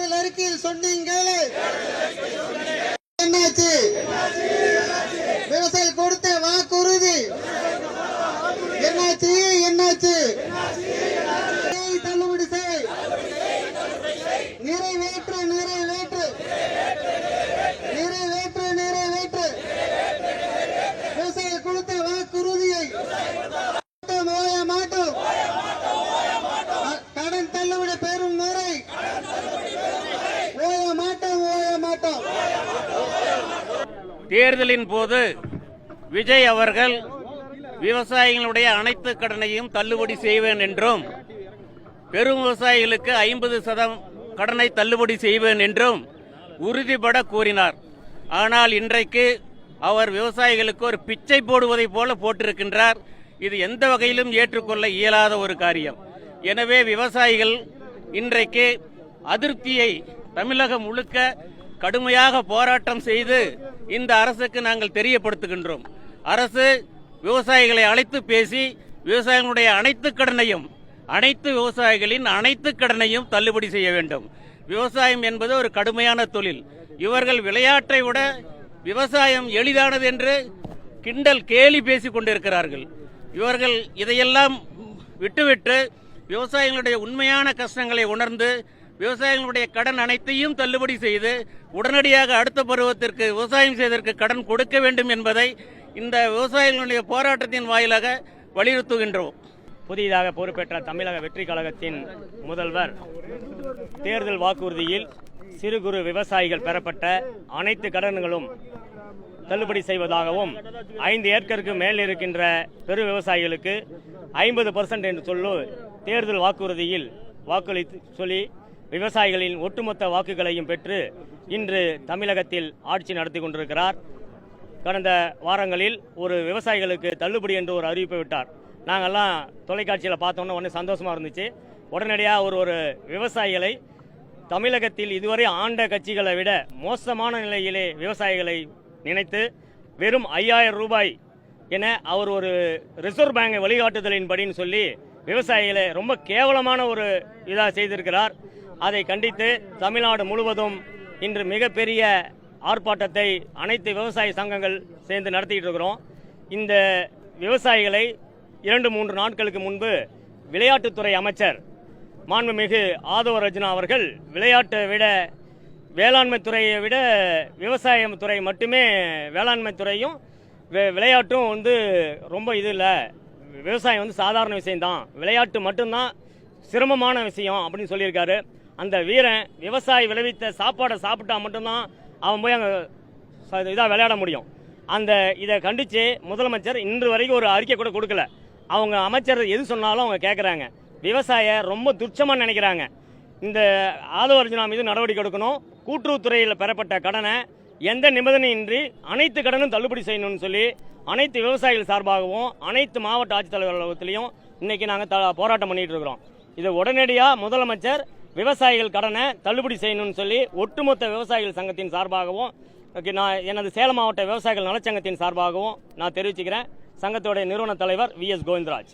தேர்தல் அறிக்கையில் சொன்னீங்களே, என்னாச்சு? விவசாயி கொடுத்த வாக்குறுதி என்னாச்சு? என்னாச்சு? தள்ளுபடி செய், நிறைவேற்று, நிறைவேற்று, நிறைவேற்று, நிறைவேற்று. விவசாயி கொடுத்த வாக்குறுதியை ஓய மாட்டோம். கடன் தள்ளுபடி பெறும் முறை ஓய மாட்டோம், ஓய மாட்டோம். தேர்தலின் போது விஜய் அவர்கள் விவசாயிகளுடைய அனைத்து கடனையும் தள்ளுபடி செய்வேன் என்றும், பெரும் விவசாயிகளுக்கு 50% கடனை தள்ளுபடி செய்வேன் என்றும் உறுதிபட கூறினார். ஆனால் இன்றைக்கு அவர் விவசாயிகளுக்கு ஒரு பிச்சை போடுவதை போல போட்டிருக்கின்றார். இது எந்த வகையிலும் ஏற்றுக்கொள்ள இயலாத ஒரு காரியம். எனவே விவசாயிகள் இன்றைக்கு அதிருப்தியை தமிழகம் முழுக்க கடுமையாக போராட்டம் செய்து இந்த அரசுக்கு நாங்கள் தெரியப்படுத்துகின்றோம். அரசு விவசாயிகளை அழைத்து பேசி விவசாயிகளுடைய அனைத்து கடனையும், அனைத்து விவசாயிகளின் அனைத்து கடனையும் தள்ளுபடி செய்ய வேண்டும். விவசாயம் என்பது ஒரு கடுமையான தொழில். இவர்கள் விளையாட்டை விட விவசாயம் எளிதானது என்று கிண்டல் கேலி பேசிக் கொண்டிருக்கிறார்கள். இவர்கள் இதையெல்லாம் விட்டுவிட்டு விவசாயிகளுடைய உண்மையான கஷ்டங்களை உணர்ந்து விவசாயிகளுடைய கடன் அனைத்தையும் தள்ளுபடி செய்து உடனடியாக அடுத்த பருவத்திற்கு விவசாயம் செய்வதற்கு கடன் கொடுக்க வேண்டும் என்பதை இந்த விவசாயிகளுடைய போராட்டத்தின் வாயிலாக வலியுறுத்துகின்றோம். புதிதாக பொறுப்பேற்ற தமிழக வெற்றி கழகத்தின் முதல்வர் தேர்தல் வாக்குறுதியில் சிறு குறு விவசாயிகள் பெறப்பட்ட அனைத்து கடன்களும் தள்ளுபடி செய்வதாகவும் 5 ஏக்கருக்கு மேல் இருக்கின்ற பெரு விவசாயிகளுக்கு 50% என்று சொல்லி தேர்தல் வாக்குறுதியில் வாக்களித்து சொல்லி விவசாயிகளின் ஒட்டுமொத்த வாக்குகளையும் பெற்று இன்று தமிழகத்தில் ஆட்சி நடத்தி கொண்டிருக்கிறார். கடந்த வாரங்களில் ஒரு விவசாயிகளுக்கு தள்ளுபடி என்று ஒரு அறிவிப்பை விட்டார். நாங்கள்லாம் தொலைக்காட்சியில் பார்த்தோன்னே ஒன்று சந்தோஷமாக இருந்துச்சு. உடனடியாக ஒரு விவசாயிகளை தமிழகத்தில் இதுவரை ஆண்ட கட்சிகளை விட மோசமான நிலையிலே விவசாயிகளை நினைத்து வெறும் 5000 ரூபாய் என அவர் ஒரு ரிசர்வ் பேங்க் வழிகாட்டுதலின்படின்னு சொல்லி விவசாயிகளை ரொம்ப கேவலமான ஒரு இதாக செய்திருக்கிறார். அதை கண்டித்து தமிழ்நாடு முழுவதும் இன்று மிகப்பெரிய ஆர்ப்பாட்டத்தை அனைத்து விவசாய சங்கங்கள் சேர்ந்து நடத்திட்டு இருக்கிறோம். இந்த விவசாயிகளை 2-3 நாட்களுக்கு முன்பு விளையாட்டுத்துறை அமைச்சர் மாண்புமிகு ஆதவ அர்ஜுனா அவர்கள் விளையாட்டை விட வேளாண்மை துறையை விட விவசாயத்துறை மட்டுமே, வேளாண்மை துறையும் விளையாட்டும் ரொம்ப இது இல்லை, விவசாயம் சாதாரண விஷயம்தான், விளையாட்டு மட்டும்தான் சிரமமான விஷயம் அப்படின்னு சொல்லியிருக்காரு. அந்த வீரன் விவசாயி விளைவித்த சாப்பாடை சாப்பிட்டா மட்டும்தான் அவன் போய் அங்கே இதாக விளையாட முடியும். இதை கண்டித்து முதலமைச்சர் இன்று வரைக்கும் ஒரு அறிக்கை கூட கொடுக்கல. அவங்க அமைச்சர் எது சொன்னாலும் அவங்க கேட்குறாங்க. விவசாய ரொம்ப துச்சமாக நினைக்கிறாங்க. இந்த ஆதவ அர்ஜுனா மீது நடவடிக்கை எடுக்கணும். கூட்டுறவுத்துறையில் பெறப்பட்ட கடனை எந்த நிபந்தனையின்றி அனைத்து கடனும் தள்ளுபடி செய்யணும்னு சொல்லி அனைத்து விவசாயிகள் சார்பாகவும் அனைத்து மாவட்ட ஆட்சித்தலைவர் அலுவலகத்திலையும் இன்னைக்கு நாங்கள் போராட்டம் பண்ணிட்டு இருக்கிறோம். இதை உடனடியாக முதலமைச்சர் விவசாயிகள் கடனை தள்ளுபடி செய்யணும்னு சொல்லி ஒட்டுமொத்த விவசாயிகள் சங்கத்தின் சார்பாகவும் நான் எனது சேலம் மாவட்ட விவசாயிகள் நலச்சங்கத்தின் சார்பாகவும் நான் தெரிவிச்சுக்கிறேன். சங்கத்தோடைய நிறுவன தலைவர் VS கோவிந்தராஜ்.